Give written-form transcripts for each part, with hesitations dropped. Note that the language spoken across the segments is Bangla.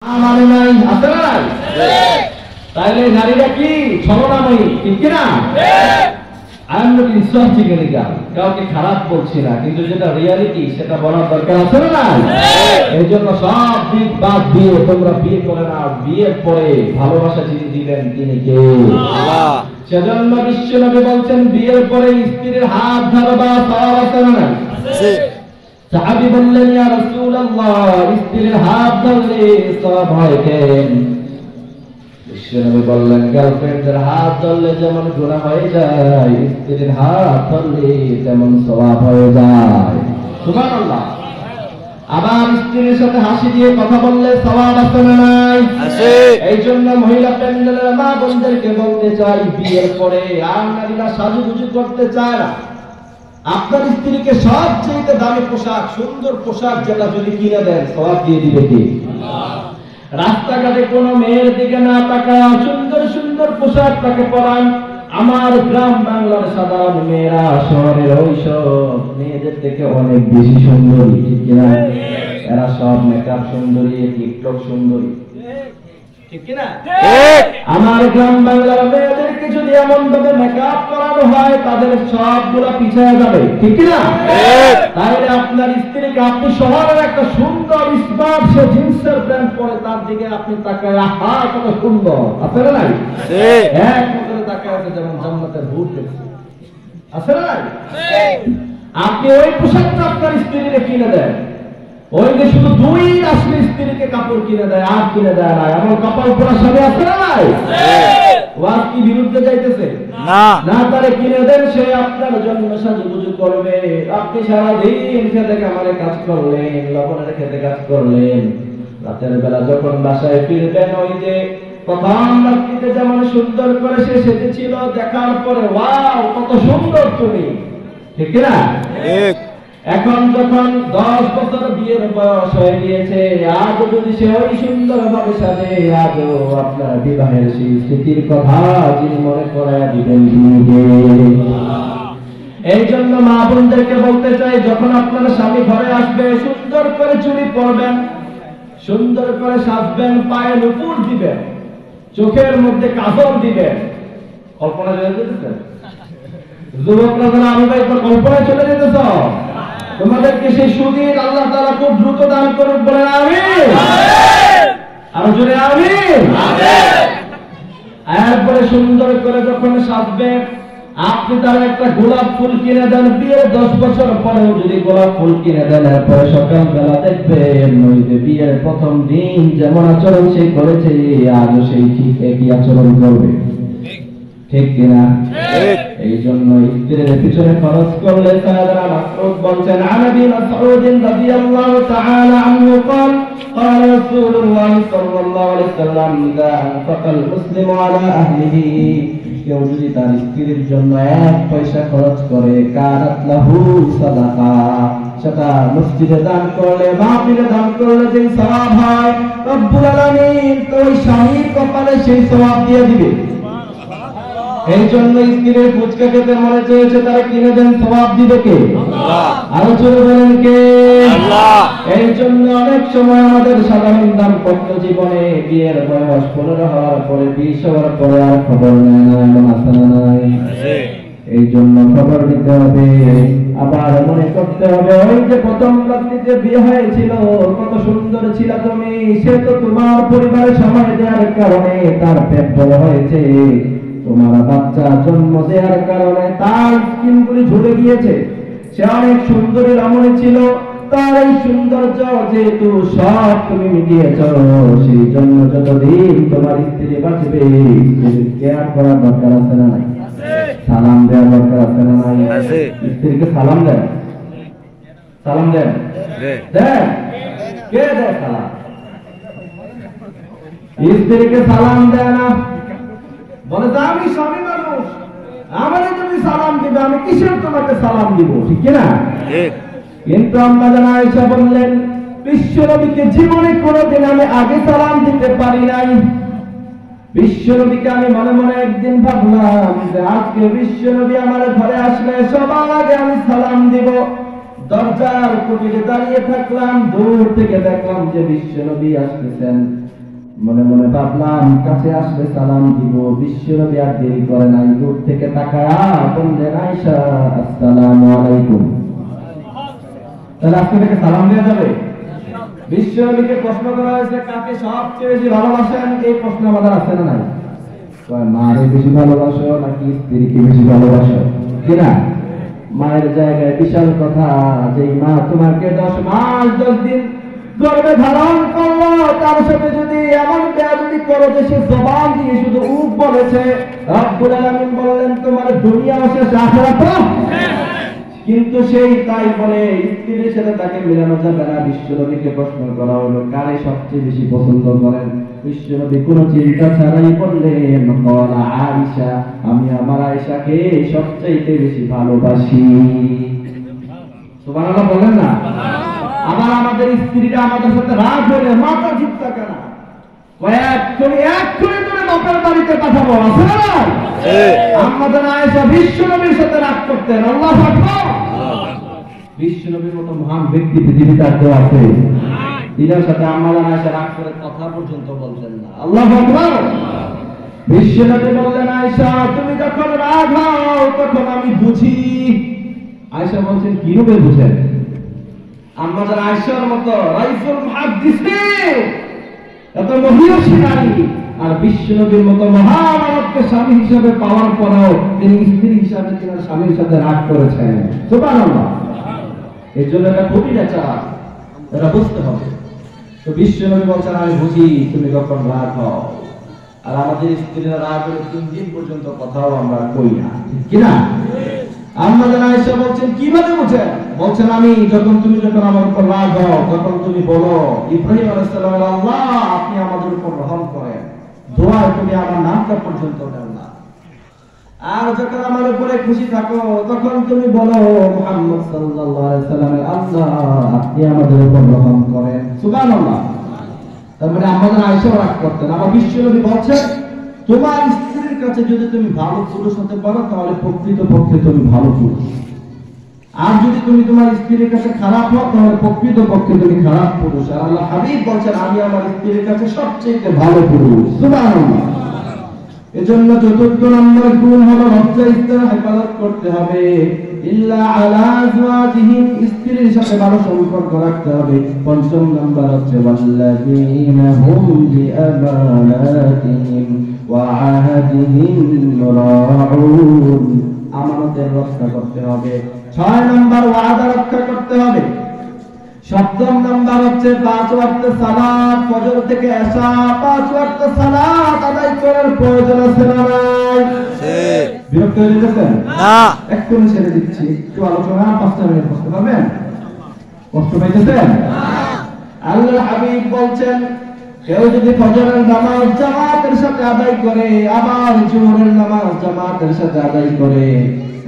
মানে নাই আছে না নাই? তাইলে নারীরা কি ছলনাময়ী, ঠিক কিনা? কাউকে খারাপ বলছি না, কিন্তু যেটা রিয়ালিটি সেটা বলার দরকার আছে না নাই? এই জন্য সব দিক বাদ দিয়ে তোমরা বিয়ে করে না, বিয়ের পরে ভালোবাসা যিনি দিবেন তিনি কে? আল্লাহ। সেজন্য বিশ্বনবী বলছেন বিয়ের পরে স্ত্রীর হাত ধরবা সওয়াব আছে না নাই? সাহাবী বললেন ইয়া রাসূলুল্লাহ, স্ত্রীর হাত ধরলে সওয়াব হয় কেন? বিশ্বনবী বললেন গার্লফ্রেন্ডের হাত ধরলে যেমন গুনাহ হয়ে যায়, স্ত্রীর হাত ধরলে তেমন সওয়াব হয়ে যায়। সুবহানাল্লাহ। আবার স্ত্রীর সাথে হাসি দিয়ে কথা বললে সওয়াব আছে না নাই? আছে। এই জন্য মহিলা প্যান্ডেলের মা বোনদেরকে বলতে চাই, বিয়ের পরে আর নারীরা সাজুগুজু করতে চায় না। আপনার স্ত্রীকে সবচেয়ে দামি পোশাক, সুন্দর পোশাক যেটা যদি কিনে দেন সওয়াব দিয়ে দিবে কি? আল্লাহ। রাস্তাঘাটে কোন মেয়ের দিকে না তাকায় সুন্দর সুন্দর পোশাক তাকে পরান। আমার গ্রাম বাংলার সাধারণ মেয়েরা শহরের ওইসব মেয়েদের থেকে অনেক বেশি সুন্দরী, ঠিক কিনা? এরা সব মেকআপ সুন্দরী, টিকটক সুন্দরী, ঠিক কিনা? আমার গ্রাম বাংলার মেয়েদেরকে যদি এমন ভাবে মেকআপ করানো হয় তাদের সবগুলা পিছিয়ে যাবে, ঠিক কিনা? তাহলে আপনার স্ত্রীকে আপনি শহরের একটা সুন্দর স্মার্ট সে জিন্সের প্যান্ট পরে তার দিকে আপনি তাকায়, আহা কত সুন্দর, আছে না নাই? এক নজরে তাকায় আছে যেমন জান্নাতের হুর দেখছে, আছে না নাই? আপনি ওই পোশাকটা আপনার স্ত্রীকে কিনে দেন, ওই যে শুধু দুই আসলে স্ত্রীকে কাপড় কিনে দেয় আর কিনে দেয় না, এমন কাপড় পরা স্বামী আছে না নাই? ওয়াজ কি বিরুদ্ধে যাইতেছে? না না, তারে কিনে দেন, সে আপনার জন্য সাজুগুজু করবে। আপনি সারাদিন খেতে কামারে কাজ করলেন, লবণের খেতে কাজ করলেন, রাতের বেলা যখন বাসায় ফিরবেন ওই যে প্রথম রাত্রিতে যেমন সুন্দর করে সে সেজেছিল, দেখার পরে ওয়াও কত সুন্দর তুমি, ঠিক না? ঠিক। এখন যখন 10 বছর বিয়ের বয়স হয়ে গিয়েছে, আজ যদি সে ওই সুন্দর ভাবে সাজে, আজও আপনার বিবাহের সেই স্মৃতির কথা যিনি মনে করায় দিবেন তিনি। এই জন্য মা বোনদেরকে বলতে চাই, যখন আপনার স্বামী ঘরে আসবে সুন্দর করে চুড়ি পরবেন, সুন্দর করে সাজবেন, পায়ে নুপুর দিবেন, চোখের মধ্যে কাজল দিবেন। কল্পনা চলে যেতেছে? যুবকরা যারা আমি ভাই কল্পনায় চলে যেতেছ, তোমাদেরকে সেই সুদিন আল্লাহ তাআলা খুব দ্রুত দান করুন, বলেন আমিন। আর জোরে আমিন। এরপরে সুন্দর করে যখন সাজবে, আপনি তার একটা গোলাপ ফুল কিনে দেন, বিয়ের 10 বছর পরেও যদি গোলাপ ফুল কিনে দেন, এরপরে সকালবেলা দেখবেন ওই যে বিয়ের প্রথম দিন যেমন আচরণ সে করেছে আজও সেই ঠিক একই আচরণ করবে, ঠিক কিনা? এই জন্য স্ত্রীর পিছনে খরচ করলে সাহাবারা মাসউদ বলছেন, আনাবি মাসউদ রাদিয়াল্লাহু তাআলা আনহু قال قال رسول الله صلى الله عليه وسلم اذا انفق المسلم على اهله, কেউ যদি তার স্ত্রীর জন্য 1 পয়সা খরচ করে, কানাত লাহু সাদাকা, সেটা মসজিদে দান করলে, মাহফিলে দান করলে যে সওয়াব হয়, রব্বুল আলামিন তো ওই স্বামীর কপালে সেই সওয়াব দিয়ে দিবে। এই জন্য স্ত্রীর ফুচকা খেতে মনে চেয়েছে, তারা কিনে দেন, সওয়াব দিবে কে? আল্লাহ। আরো জোরে বলেন কে? আল্লাহ। এই জন্য অনেক সময় আমাদের সাধারণ দাম্পত্য জীবনে বিয়ের বয়স 15 হওয়ার পরে, 20 হওয়ার পরে আর খবর নেয় না, এমন আছে না নাই? এই জন্য খবর নিতে হবে, আবার মনে করতে হবে ওই যে প্রথম রাত্রিতে বিয়ে হয়েছিল কত সুন্দর ছিল তুমি, সে তো তোমার পরিবারের সময় দেওয়ার কারণে তার পেট বড় হয়েছে, তোমার বাচ্চা জন্ম দেওয়ার কারণে তার স্কিনগুলি ঝুলে গিয়েছে, সে অনেক সুন্দরী রমণী ছিল, তার এই সৌন্দর্য যেহেতু সব তুমি মিটিয়েছ, সেই জন্য যতদিন তোমার স্ত্রী বাঁচবে কেয়ার করার দরকার আছে না নাই? সালাম দেওয়ার দরকার আছে না নাই? স্ত্রীকে সালাম দেন, সালাম দেন, দেন, কে দেয় সালাম? স্ত্রীকে সালাম দেয় না, বলে যে আমি স্বামী মানুষ, আমারে তুমি সালাম দিবে, আমি কিসের তোমাকে সালাম দিব, ঠিক না? কিন্তু আম্মা জান আয়েশা বললেন, বিশ্বনবীকে জীবনে কোনোদিন আমি আগে সালাম দিতে পারি নাই। বিশ্বনবীকে আমি মনে মনে একদিন ভাবলাম যে আজকে বিশ্বনবী আমার ঘরে আসলে সবার আগে আমি সালাম দিব, দরজার কুটিরে দাঁড়িয়ে থাকলাম, দূর থেকে দেখলাম যে বিশ্বনবী আসতেছেন। মনে মনে ভাবলাম কাছে আসলে সালাম দিব, বিশ্বনবী আর দেরি করে নাই, দূর থেকে তাকায়া বললেন আয়েশা আসসালামু আলাইকুম। তাহলে আজকে থেকে সালাম দেওয়া যাবে? বিশ্বনবীকে প্রশ্ন করা হয়েছে কাকে সবচেয়ে বেশি ভালোবাসেন, এই প্রশ্ন আমাদের আছে না নাই? মারে বেশি ভালোবাসো নাকি স্ত্রীকে বেশি ভালোবাসো? কিনা? মায়ের জায়গায় বিশাল কথা, যে মা তোমাকে 10 মাস 10 দিন গর্ভে ধারণ করলো, তার সাথে যদি এমন বেয়াদবি করো যে সে জবান দিয়ে শুধু উপ বলেছে, রব্বুল আলামিন বললেন তোমার দুনিয়া শেষ আখিরাত শেষ। কিন্তু সেই তাই বলে স্ত্রীর সাথে তাকে মিলানো যাবে না। বিশ্বনবীকে প্রশ্ন করা হলো কারে সবচেয়ে বেশি পছন্দ করেন? বিশ্বনবী কোনো চিন্তা ছাড়াই বললেন ক্বালা আয়েশা, আমি আমার আয়েশাকে সবচেয়ে বেশি ভালোবাসি। সুবহানাল্লাহ বলেন না? আবার আমাদের স্ত্রীরা আমাদের সাথে রাগ হলে মাথা চিন্তা কেন এক্ষুনি তুমি বাপের বাড়িতে পাঠাবো, আছে না? আমাদের আয়েশা বিশ্বনবীর সাথে রাগ করতেন। আল্লাহু আকবার। বিশ্বনবীর মতো মহান ব্যক্তি পৃথিবীতে আর কেউ আছে? তিনার সাথে আমাদের আয়েশা রাগ করে কথা পর্যন্ত বলতেন না। আল্লাহু আকবার। বিশ্বনবী বললেন আয়েশা তুমি যখন রাগ হও তখন আমি বুঝি। আয়েশা বলছেন কিভাবে বুঝেন? আমাদের আয়েশার মতো রাইফুল মুহাদ্দিসিন, এত মহিয়সী নারী, আর বিশ্বনবীর মতো মহামানবকে স্বামী হিসেবে পাওয়ার পরেও তিনি স্ত্রী হিসাবে তিনার স্বামীর সাথে রাগ করেছেন। সুবহানাল্লাহ। এই জন্য এটা খুবই নেচার, এটা বুঝতে হবে। তো বিশ্বনবী বলছেন আমি বুঝি তুমি যখন রাগ হও। আর আমাদের স্ত্রীরা রাগ হলে 3 দিন পর্যন্ত কথাও আমরা কই না, ঠিক কিনা? আমাদের আয়েশা বলছেন কিভাবে বুঝেন? বলছেন আমি তুমি যখন আমার উপর রাগ হও তখন তুমি বলো ইব্রাহিম আলাইহিস সালামের আল্লাহ আপনি আমাদের উপর রহম করেন, দোয়ায় তুমি আমার নামটা পর্যন্ত দেন না। আর যখন আমার উপরে খুশি থাকো তখন তুমি বলো মুহাম্মদ সাল্লাল্লাহু আলাইহি সাল্লামের আল্লাহ আপনি আমাদের উপর রহম করেন। সুবহানাল্লাহ। তার মানে আমাদের আয়েশা রাগ করতেন। আমার বিশ্বনবী বলছেন তোমার স্ত্রীর কাছে যদি তুমি ভালো পুরুষ হতে পারো তাহলে প্রকৃতপক্ষে তুমি ভালো পুরুষ, আর যদি তুমি তোমার স্ত্রীর কাছে খারাপ হও তাহলে প্রকৃতপক্ষে তুমি খারাপ পুরুষ। আর আল্লাহ হাবিব বলছেন আমি আমার স্ত্রীর কাছে সবচেয়ে ভালো পুরুষ। সুবহানাল্লাহ। এজন্য চতুর্থ নম্বর গুণ হলো লজ্জা স্থান হেফাজত করতে হবে। ইল্লা আলা আজওয়াজিহিম, স্ত্রীর সাথে ভালো সম্পর্ক রাখতে হবে। পঞ্চম নম্বর হচ্ছে ওয়াল্লাযীনা হুম বিআমানাতিহিম ওয়া আহাদিহিম রাউন, আমানতের রক্ষা করতে হবে। 6 নম্বর ওয়াদা রক্ষা করতে হবে। সপ্তম নাম্বার হচ্ছে 5 ওয়াক্ত সালাত, ফজর থেকে এশা 5 ওয়াক্ত সালাত আদায় করার প্রয়োজন আছে না নাই? বিরক্ত হয়ে গেছেন? না, এক্ষুনি ছেড়ে দিচ্ছি, একটু আলোচনা 5 মিনিট করতে পারবেন? কষ্ট পাইতেছেন? আল্লাহর হাবিব বলছেন কেউ যদি ফজরের নামাজ জামাতের সাথে আদায় করে আবার জোহরের নামাজ জামাতের সাথে আদায় করে,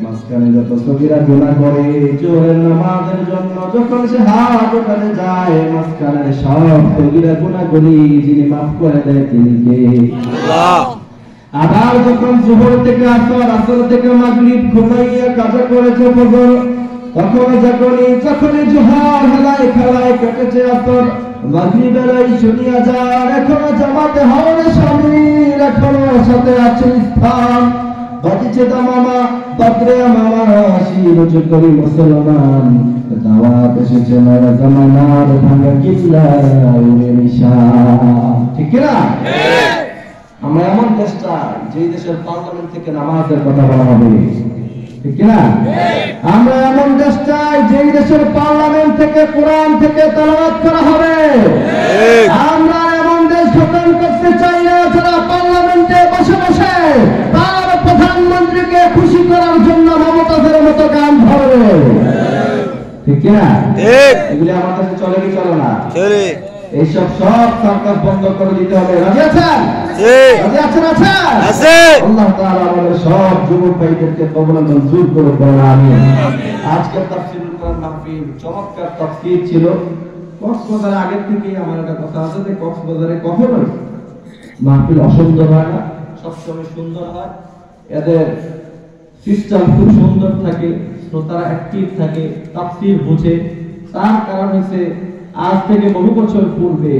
মাঝখানে যত সগীরা গুনাহ করে জোহরের নামাজের জন্য যখন সে হাত ওঠাতে যায় মাঝখানে সব সগীরা গুনাহগুলি যিনি মাফ করে দেয় তিনি কে? আল্লাহ। আবার যখন জোহর থেকে আসর, আসর থেকে মাগরিব ঘুমাইয়া কাজা করেছে ফজর, যখনই জোহর হেলায় খেলায় কেটেছে আসর, মাগরিবের এই শুনিয়া যার এখনো জামাতে হওয়ার স্বামীর এখনো সাথে আছে স্থান, বাজিছে তামামা বাদরে মামা হাসির করি মুসলমান, দাওয়াত এসেছে নয়া জামানার ভাঙা কিল্লা উড়ে নিশা। ঠিক কিনা? আমরা এমন দেশ চাই যে দেশের পার্লামেন্ট থেকে নামাজের কথা বলা হবে, ঠিক কিনা? আমরা এমন দেশ চাই যে দেশের পার্লামেন্ট থেকে কোরআন থেকে তেলাওয়াত করা হবে। আমরা এমন দেশ গঠন করতে চাই না যারা পার্লামেন্টে বসে বসে তার প্রধানমন্ত্রীকে খুশি করার জন্য মমতাজের মতো গান ধরবে, ঠিক কিনা? এগুলি আমার কাছে চলে কি চলে না? চলে। এইসব সব সরকার বন্ধ করে দিতে হবে। রাজি আছেন? রাজি আছেন? আছে। আল্লাহ তাআলা আমাদের সব যুবক ভাইদেরকে কবুল মঞ্জুর করে বলেন আমিন। আজকে তাফসীরুল কোরআন মাহফিল চমৎকার তাফসীর ছিল। কক্সবাজারে আগের থেকেই আমার একটা কথা আছে যে কক্সবাজারে কখনোই মাহফিল অসুন্দর হয় না, সবসময় সুন্দর হয়। এদের সিস্টেম খুব সুন্দর থাকে, শ্রোতারা অ্যাক্টিভ থাকে, তাফসীর বুঝে। তার কারণ হচ্ছে আজ থেকে বহু বছর পূর্বে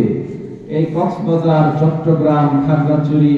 এই কক্সবাজার, চট্টগ্রাম, খাগড়াছড়ি